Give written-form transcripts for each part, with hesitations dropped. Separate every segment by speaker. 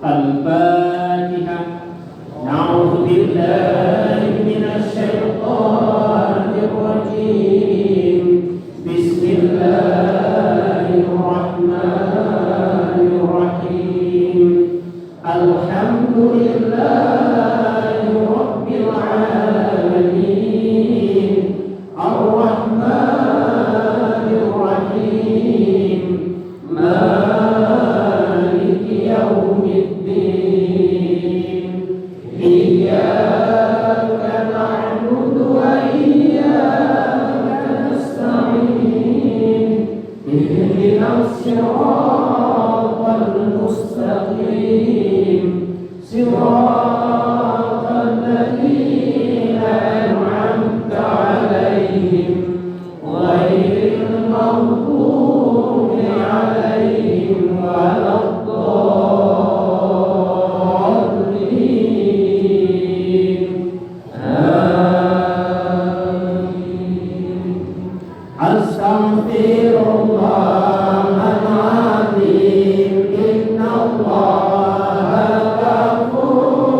Speaker 1: Al-Fatihah. Na'udzu billahi minasy syaithanir rajim. Bismillahirrahmanirrahim. Alhamdulillahi rabbil alamin. Ar-Rahmanir Rahim. Maliki yaumiddin. Iyyaka na'budu wa iyyaka nasta'in. Ihdinas siratal mustaqim. Siratal ladzina an'amta 'alaihim ghairil maghdubi 'alaihim waladdallin. Amin. Astaghfirullahaladzim. Innallaha ghafurun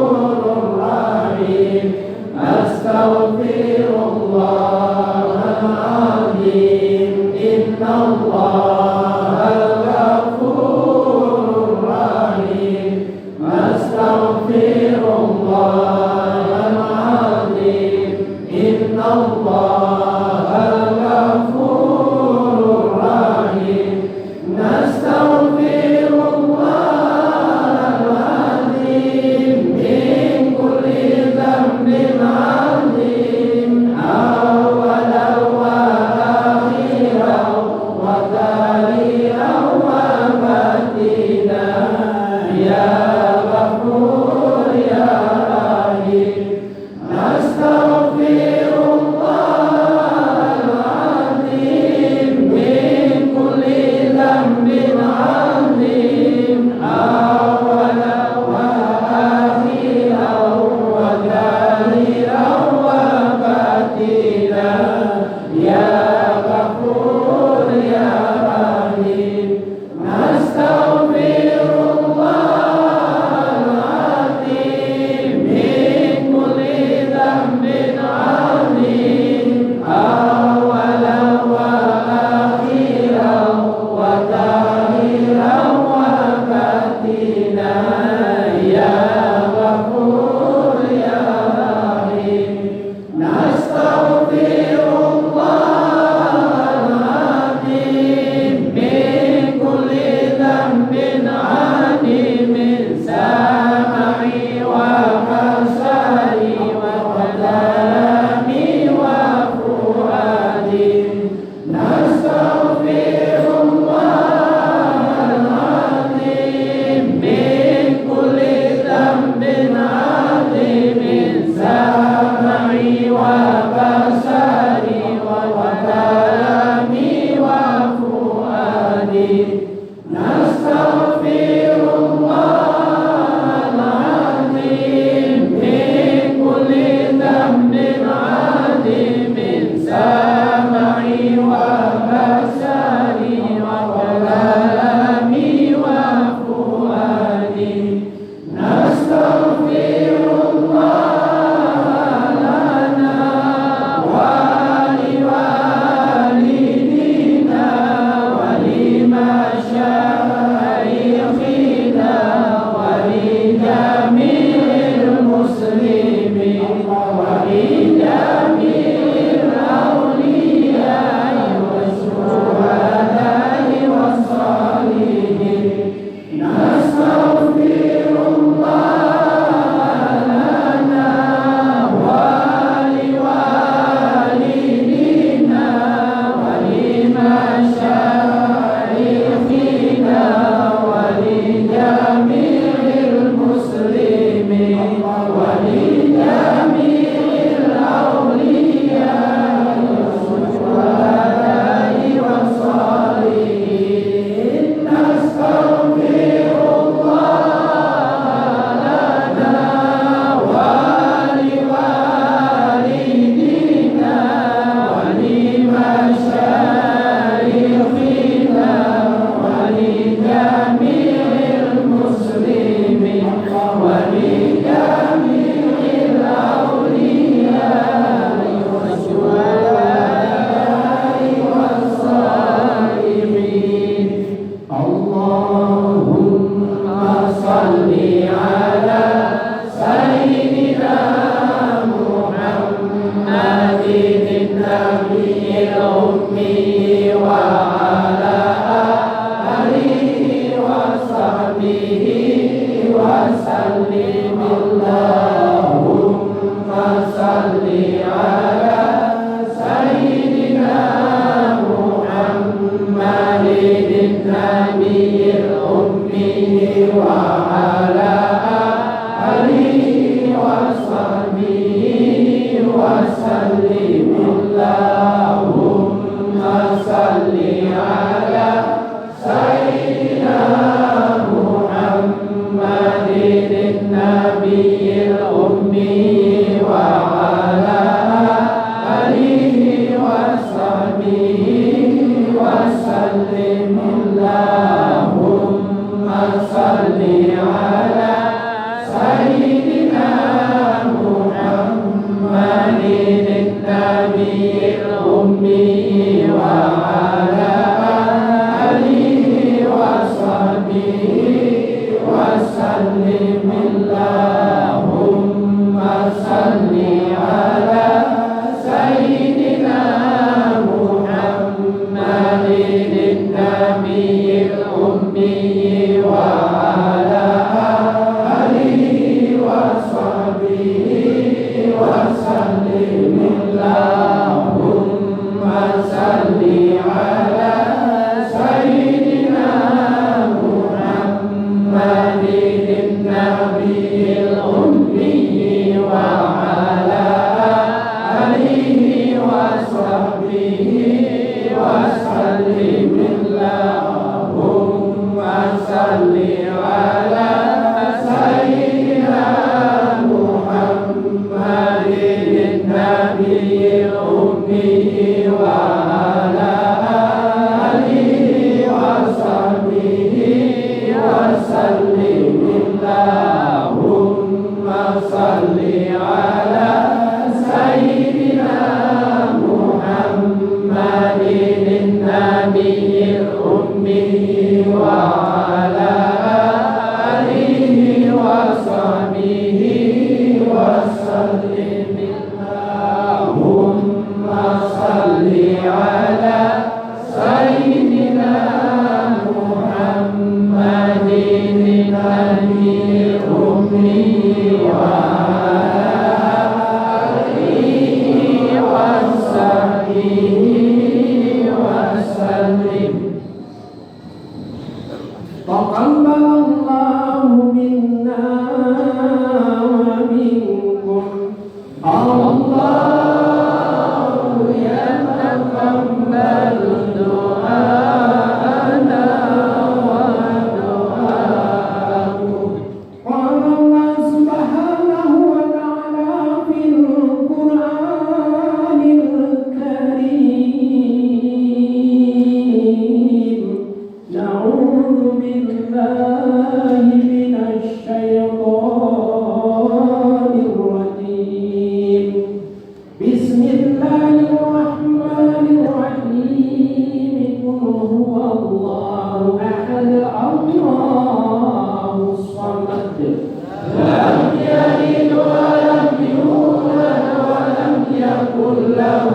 Speaker 1: لم يلد ولم يولد ولم يكن له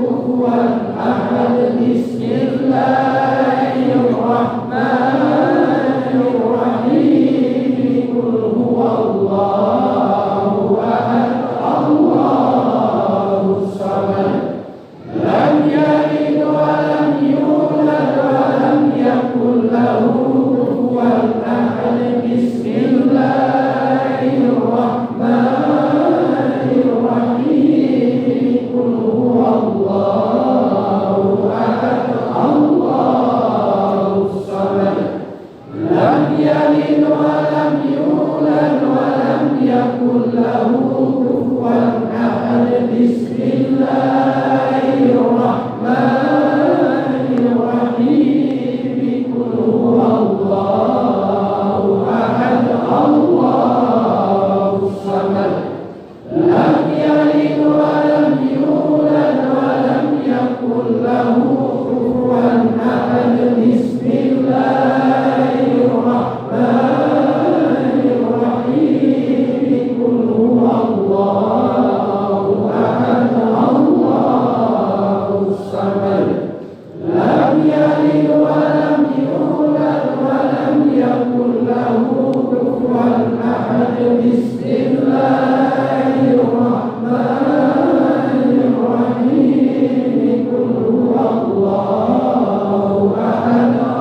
Speaker 1: كفوا أحد بسم الله الرحمن الرحيم قل هو الله أحد الله الصمد لم يلد ولم يولد ولم يكن له كفوا أحد بسم الله الرحمن الرحيم قل هو الله أحد الله الصمد لم يلد ولم يولد ولم يكن له كفوا أحد بسم الله الرحمن الرحيم قل هو الله أحد الله الصمد لم يلد ولم يولد ولم يكن له كفوا أحد بسم الله الرحمن الرحيم قل هو الله أحد الله الصمد لم يلد ولم يولد ولم يكن له كفوا أحد بسم الله الرحمن الرحيم قل هو الله أحد الله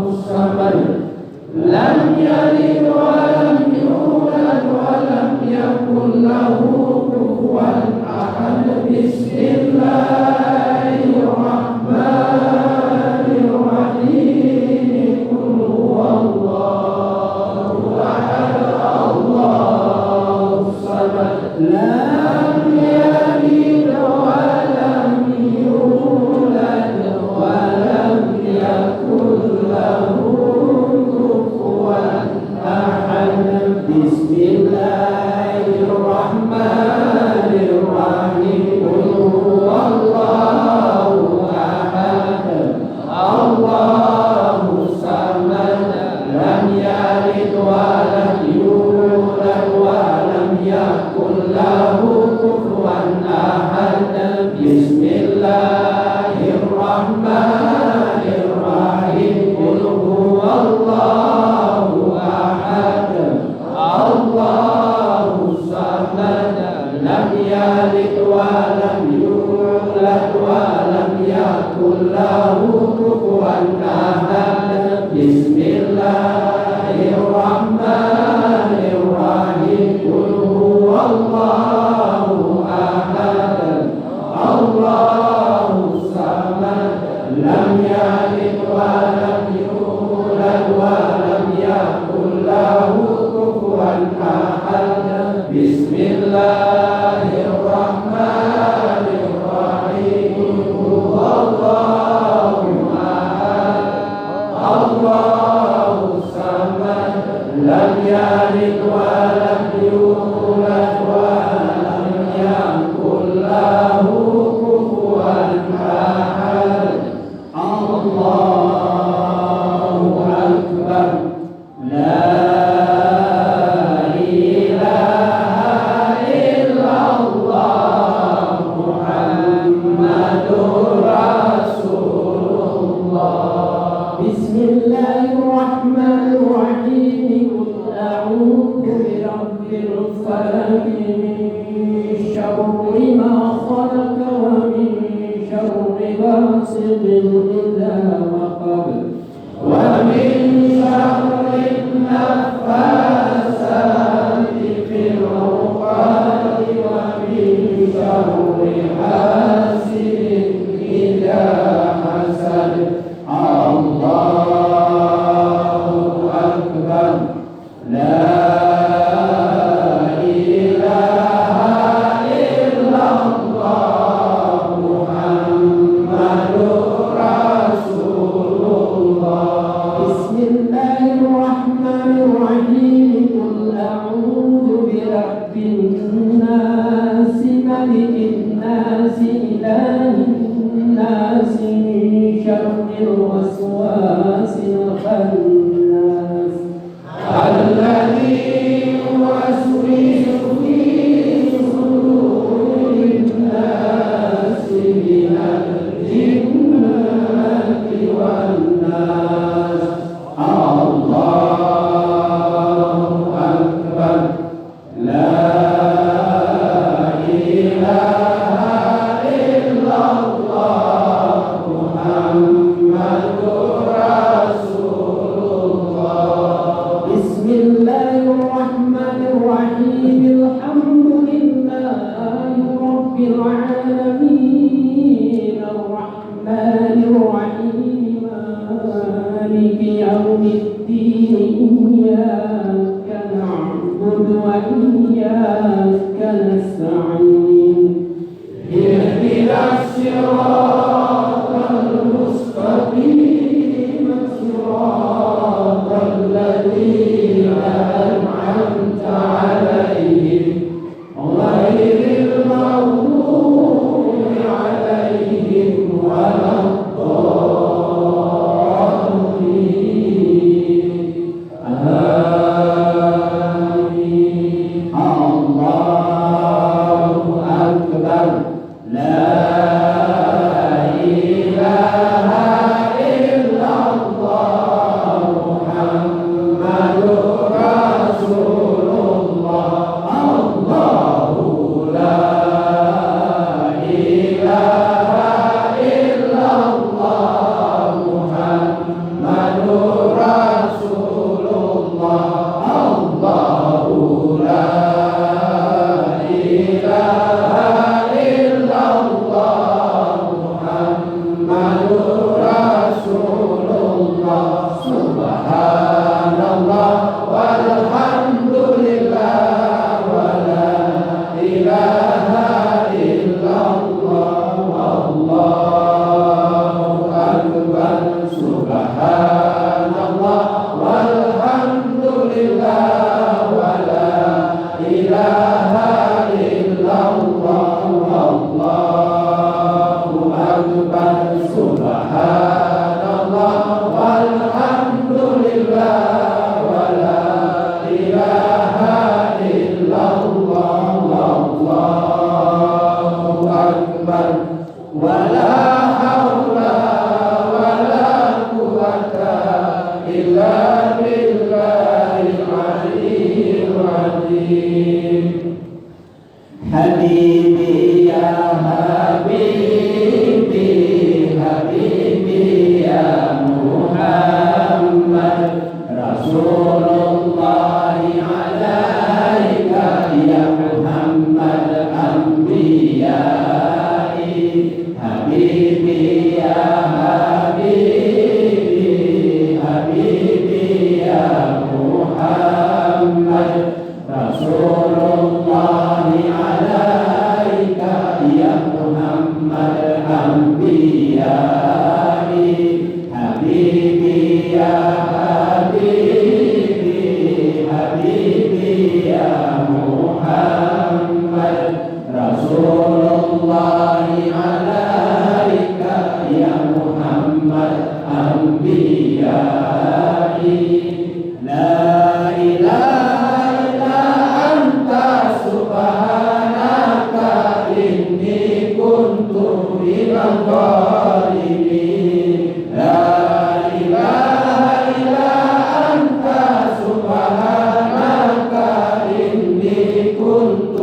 Speaker 1: الصمد لم يلد ولم يولد ولم يكن له كفوا أحد بسم الله الرحمن الرحيم قل هو الله أحد الله الصمد لم يلد ولم يولد ولم يكن له كفوا أحد بسم الله الرحمن الرحيم قل هو الله أحد الله الصمد لم يلد ولم يولد ولم يكن له كفوا أحد بسم الله الرحمن الرحيم قل هو الله أحد الله الصمد لم يلد ولم يولد ولم يكن له كفوا أحد بسم الله الرحمن الرحيم قل هو الله أحد الله الصمد لم يلد ولم يولد ولم يكن له كفوا أحد بسم الله الرحمن الرحيم قل هو الله أحد الله الصمد لم يلد ولم يولد ولم يكن له كفوا أحد بسم الله الرحمن الرحيم هو الله أحد الله الصمد لم يلد ولم يولد ولم يكن له كفوا أحد الله أكبر لا إله إلا الله محمد رسول الله بسم الله الرحمن الرحيم قل أعوذ برب الفلق من شر ما خلق ومن شر غاسق إذا وقب ومن شر النفاثات في العقد ومن شر حاسد إذا حسد الله أكبر لا إله إلا الله محمد الوسواس الخناس الذي يوسوس في صدور الناس من الجنة والناس. الله أكبر. لا إله إلا الله محمد رسول الله. بسم الله الرحمن الرحيم. الحمد لله رب العالمين الرحمن الرحيم مالك يوم الدين. إياك نعبد وإياك نستعين. اهدنا الصراط المستقيم صراط الذين أنعمت عليهم غير المغضوب عليهم ولا الضالين. آمين. الله أكبر. لا إله إلا الله محمد رسول الله. الله لا إله إلا الله محمد رسول الله. الله لا إله إلا الله محمد رسول الله. سبحان الله والحمد لله ولا إله إلا الله والله أكبر. سبحان الله والحمد لله ولا إله إلا الله والله أكبر. سبحان الله والحمد لله ولا إله إلا الله والله أكبر. ولا حول ولا قوة إلا بالله العلي العظيم. حبيبي يا حبيبي حبيبي يا محمد رسول الله عليك يا محمد أنبيائي. حبيبي يا حبيبي حبيبي يا محمد رسول الله عليك يا محمد أنبيائي. حبيبي يا حبيبي حبيبي يا محمد رسول الله عليك يا محمد أنبيائي. لا إله إلا أنت سبحانك إني كنت من الظالمين. لا إله إلا أنت سبحانك إني كنت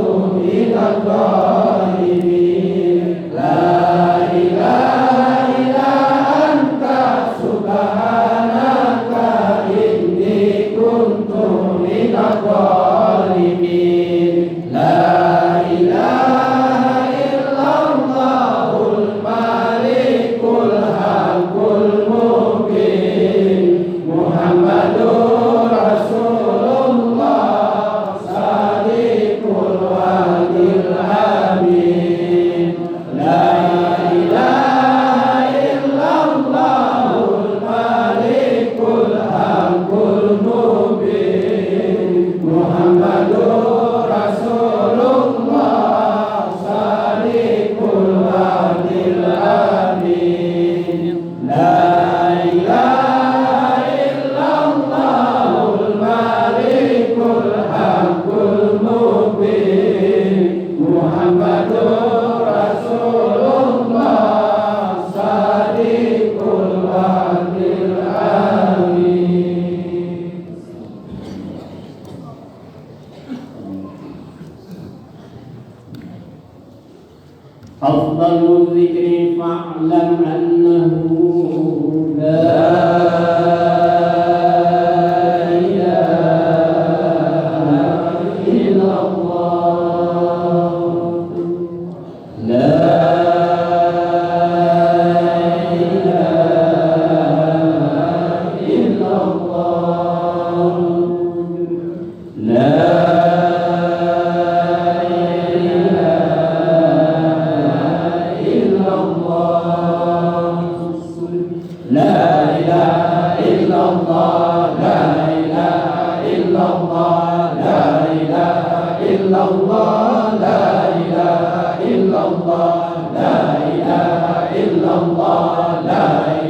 Speaker 1: من الظالمين. لا إله إلا أنت سبحانك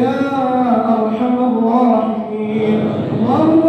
Speaker 2: يا أرحم الراحمين. اللهم